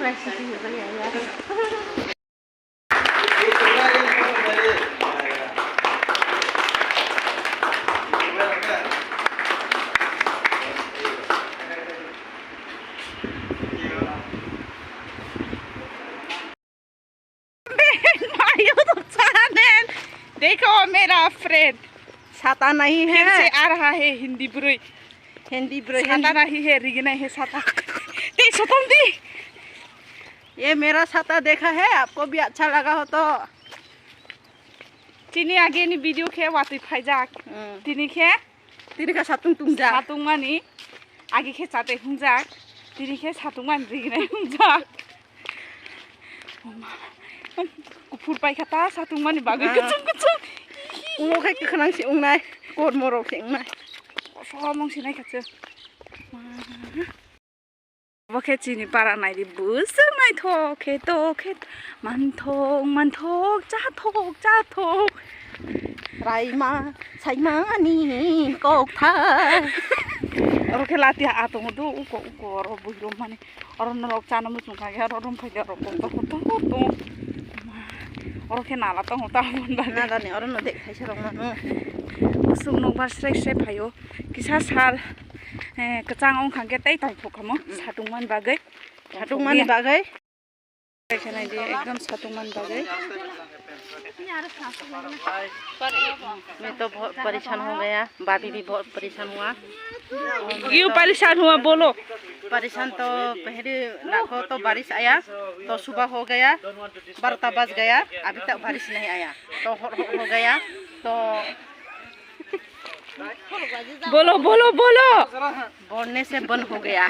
Recipe हो गई है यार। देखो मेरा फ्रेंड छाता नहीं है, से आ रहा है हिंदी बुरी छाता नहीं है, रिगना है छाता। दी ये मेरा छाता देखा है, आपको भी अच्छा लगा हो तो चीनी आगे नी वीडियो खे वाती फाइजाक तिनी खे तिनी का सातुंग तुंगजा सातुंग मानी आगे खे चाते हुंजाक तिनी खे सातुंग मान रिगना हुंजाक कुफुर पाइखाता सातुंग मानी बागै कुचुं उंगो खाय खनां से उंगनाय कोर मरो से उंगनाय सो मंग नाय खाचो बखे चीनी पारा नायदि बुसुं नायथो खेतो मानथोक जाथोक राइमा साइमानी कोकथा और के लाती आतो दो उको और बुहिरो माने और नरक चाना मुसुं खागे और रम फाइगा रक तो और के नाला तो होता बन ना दाने और न देख खाइसे रंग उसुं नोबार स्रे फायो किसा सार कचांग ओं खागे तै फोखामो सातुंगमान बागै एकदम सातुंगमान बागै मैं तो बहुत परेशान हो गया, भाभी भी बहुत परेशान हुआ। क्यों परेशान हुआ बोलो? परेशान तो पहले लाखों तो बारिश आया तो सुबह हो गया 12 बज गया, अभी तक बारिश नहीं आया तो हो गया तो बोलो बोलने से बंद हो गया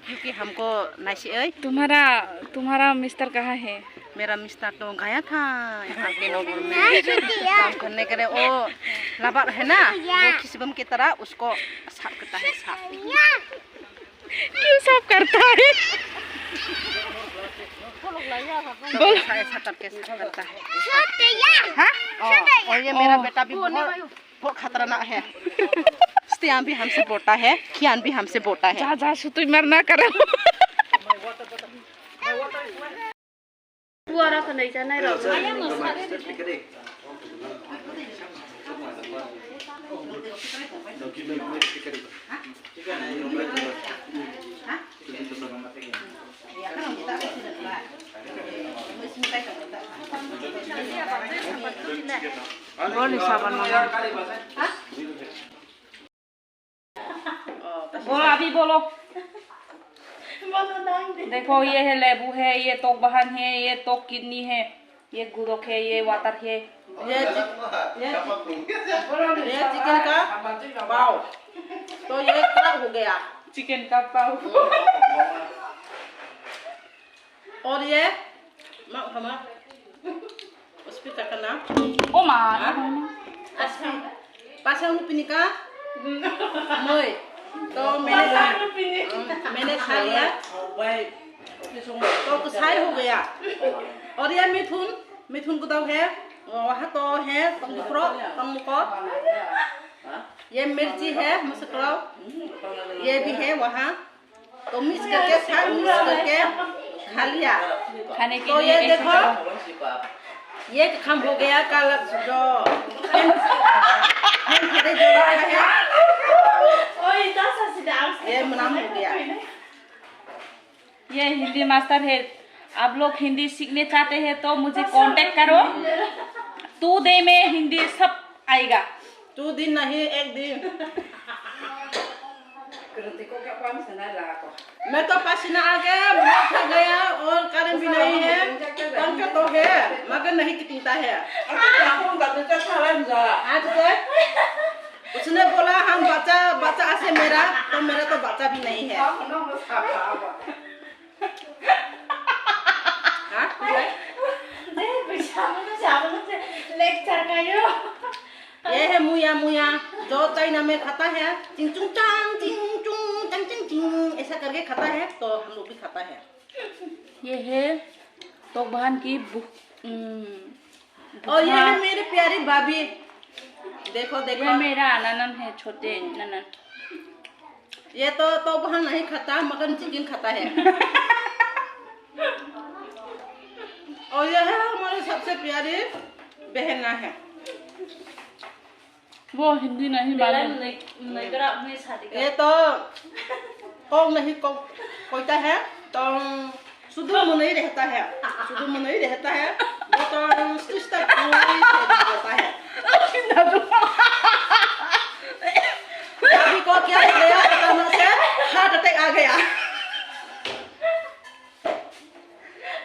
क्योंकि हमको नशे तुम्हारा मिस्टर कहाँ है? मेरा मिस्टर तो गया था यहाँ के नगर में काम करने के लिए। वो लबार है ना, वो खिसबम की तरह उसको साफ करता है। क्यों साफ करता है? बोल ऐसा करके साफ करता है। हाँ, और ये मेरा बेटा भी बहुत खतरनाक है। स्त्यान भी हमसे बोलता है, खियान भी हमसे बोलता है। जा सुतुई मरना करो। Buara kan dari sana ya. बोल सावन बोलो अभी बोलो। देखो ये है लेबू है, ये तोक बहन है, ये तोक किडनी है, ये गुदोक है, ये वाटर है, ये चिकन का पाव तो ये खराब हो गया। चिकन का पाव और ये हमारा उसपे करना ओ मां aspi pasang pinika moi तो मैंने खा लिया तो कसाई हो गया। और ये मिथुन गुदाव है, वहाँ तो है तंगमुको, ये मिर्ची है मसकराव, ये भी है वहाँ तो मिक्स करके खा लिया। खाने के तो लिए ये देखो ये खम हो गया कल जो ये मनाम हो गया। ये हिंदी मास्टर है, आप लोग हिंदी सीखने चाहते हैं तो मुझे कांटेक्ट करो। 2 डे में हिंदी सब आएगा। 2 दिन नहीं 1 दिन। मैं तो पसीना आ गया, मुँह गया और कारण भी नहीं है, पंखा तो है मगर नहीं टिकता है। उसने बोला हम बच्चा से मेरा तो बच्चा भी नहीं है। ये है मुया जो चाइना में खाता है, चिंग चुंग चिंग ऐसा करके खाता है तो हम लोग भी खाता है। ये है तो बहन की और ये है मेरी प्यारी भाभी, देखो ये मेरा ननन है, छोटे ननन। ये तो बहन नहीं खाता मगर चिकन खाता है। और यह है हमारे सबसे प्यारी बहना है। वो हिंदी नहीं मालूम। ये तो कौन नहीं कोईता है तो सुधु मुनई रहता है, सुधु मुनई रहता है वो तो सिस्टर पूरी से रहता है। अभी को क्या हो गया अचानक से हार्ट अटैक आ गया,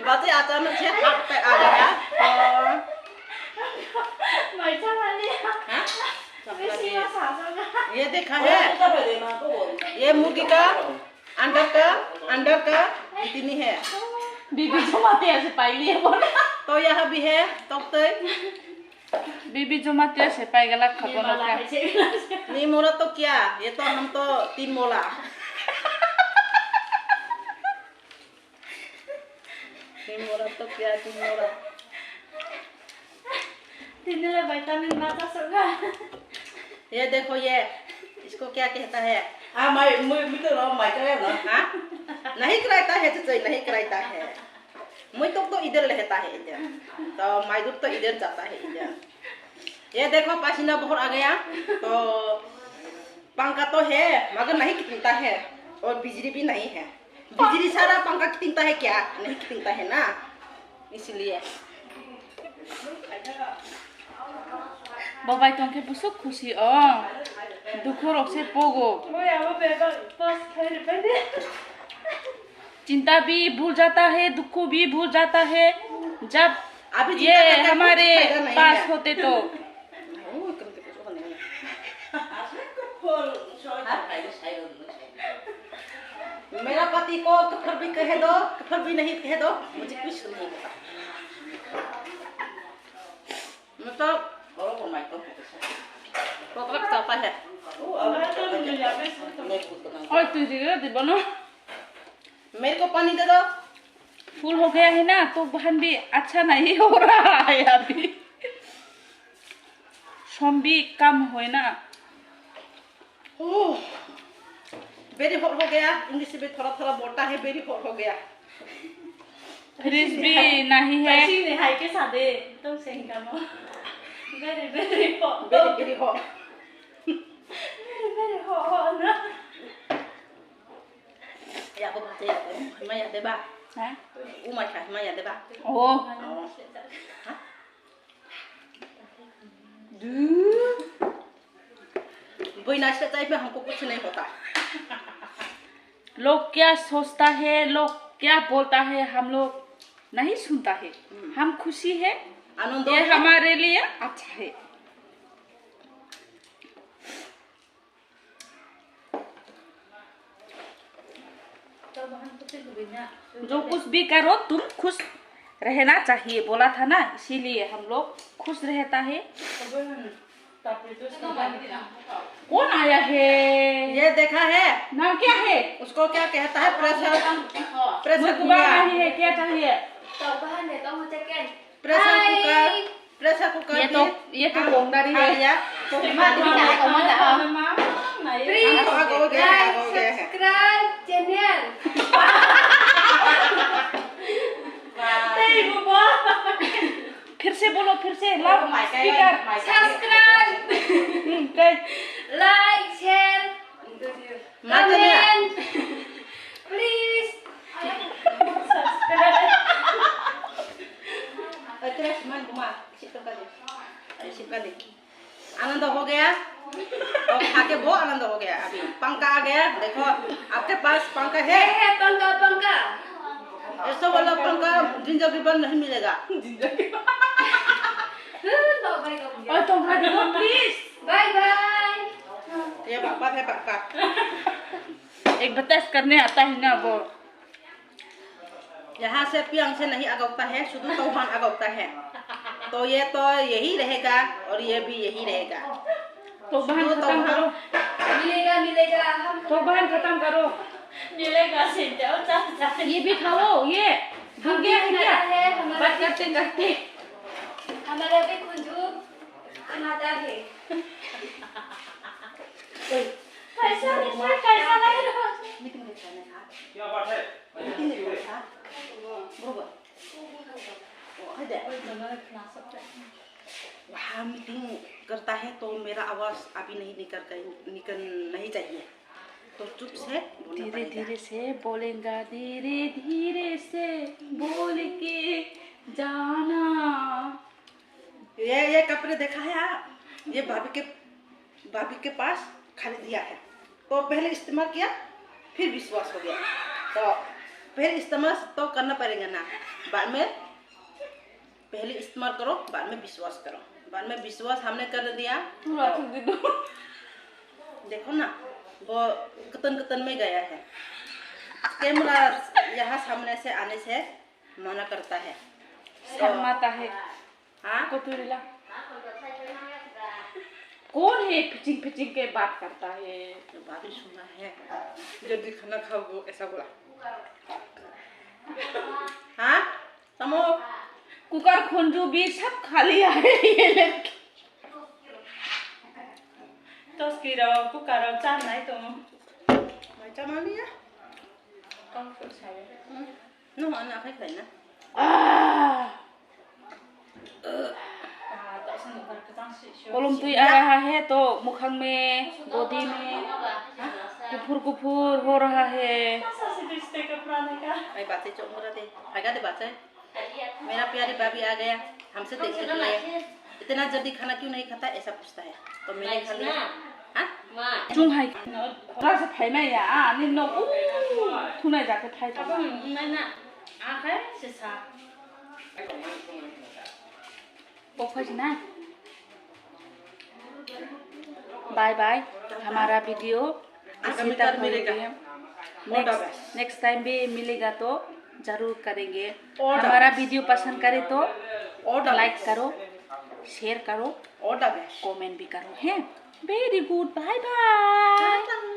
बातें अचानक से हार्ट अटैक आ गया ये देखा है, ये मुर्गी का अंडर का इतनी है। बीबी जमाते ऐसे पाई लिए बोला तो यह भी है तो बीबी जमाते ऐसे पाई गला खगोन क्या नहीं मोला तो क्या, ये तो हम तो 3 मोला। नहीं मोला तो क्या 3 मोला। विटामिन माता सगा। ये देखो ये इसको क्या कहता है? नहीं कराता है तो नहीं कराता है। मैं तो इधर रहता है इधर, तो मायदूर तो इधर जाता है इधर। ये देखो पसीना बहुत आ गया, तो पंखा तो है मगर नहीं खींचता है और बिजली भी नहीं है। बिजली सारा पंखा खींचता है क्या? नहीं खींचता है ना, इसलिए। बाबा तुमके बुसुक खुशी दुखो रोक से पोगो चिंता भी भूल जाता है, दुख भी भूल जाता है जब अभी ये हमारे पास होते तो। मेरा पति को कफर भी कह दो, कफर भी नहीं कह दो, मुझे कुछ नहीं पता। मतलब पकड़ जाता है। और तू दे बनो मेरे को पानी दे दो। फूल हो गया है ना तो बहन भी अच्छा नहीं हो रहा है अभी, सम भी कम हो ना। बेरी हॉट हो गया, इंग्लिश में थोड़ा थोड़ा बोलता है, बेरी हॉट हो गया। फ्रिज भी नहीं है। हाई के सादे तो सही काम very very hot, very hot, very hot ना। या को बात है मैं या दे बा हैं उमा खा मैं या दे बा ओ बिना सच्चाई में हमको कुछ नहीं होता। लोग क्या सोचता है, लोग क्या बोलता है, हम लोग नहीं सुनता है। हम खुशी है, आनंद ये हमारे लिए अच्छा है। जो कुछ भी करो तुम खुश रहना चाहिए बोला था ना, इसीलिए हम लोग खुश रहता है। कौन आया है? ये देखा है नाम क्या है? उसको क्या कहता है? प्रेशर कुकर नहीं है, क्या चाहिए? प्रेशर कुकर ये तो बोंगारी है। तो फिर से बोलो, फिर से लाओ speaker. Subscribe, like, share, comment, please subscribe. आनंद हो गया और खा के बहुत आनंद हो गया। अभी पंखा आ गया, देखो आपके पास पंखा है? पंखा पंखा ऐसा वाला पंखा जिंजर रिबन नहीं मिलेगा। और तुम प्लीज बाय बाय। ये पापा है पापा। एक बतस करने आता है ना वो। यहाँ से पियांग से नहीं अगौता है, शुद्ध तौहान अगौता है। तो ये तो यही रहेगा और ये भी यही रहेगा। तो बहन खत्म करो। मिलेगा मिलेगा हम तो बहन खत्म करो। मिलेगा सिंचाओ ये भी खाओ, ये भूल गया है क्या? है बात करते करते हमारा भी कुंजू खाता है। कैसा लग रहा है? क्या बात है? बरोबर वहाँ मीटिंग करता है तो मेरा आवाज़ अभी नहीं निकल नहीं चाहिए, तो चुप से धीरे धीरे से बोलेगा, धीरे धीरे से बोल के जाना। ये कपड़े देखा है ये भाभी के पास खरीद दिया है, तो पहले इस्तेमाल किया फिर विश्वास हो गया, तो पहले इस्तेमाल तो करना पड़ेगा ना, बाद में पहले इस्तेमाल करो बाद में विश्वास करो। बाद में विश्वास हमने कर दिया तो देखो ना वो कतन में गया है। कैमरा यहाँ सामने से आने से मना करता है, शर्माता है। हाँ कोतुरीला कौन है फिचिंग फिचिंग के बात करता है? भाभी सुना है जल्दी खाना खाओ ऐसा बोला। हाँ तमो कुकर खुंजू भी सब खा लिया है ये लड़की। तो कुकर चान नहीं तो मैं चमा लिया con phụ sai nó hỏi nào khách phải nè tại sao người ta cứ tăng sự kolam तुई आ रहा है तो मुखंग में गोदी में कुफुर कुफुर हो रहा है। masa sih di stay ke Praneka भाई बातें चुप हो रहे थे आगे दे बातें। मेरा प्यारी भाभी आ गया हमसे देखने के लिए, इतना जल्दी खाना क्यों नहीं खाता ऐसा पूछता है, तो मैंने खा लिया। हाँ chung hai ra se phai mai ya ni no u thu nai ja ke phai ta apa mana akhir sisa bok phai na bye bye. हमारा वीडियो इसी तक मिलेगा, नेक्स्ट टाइम भी मिलेगा तो जरूर करेंगे। हमारा वीडियो पसंद करे तो लाइक करो, शेयर करो, और कमेंट भी करो। हैं वेरी गुड, बाय बाय।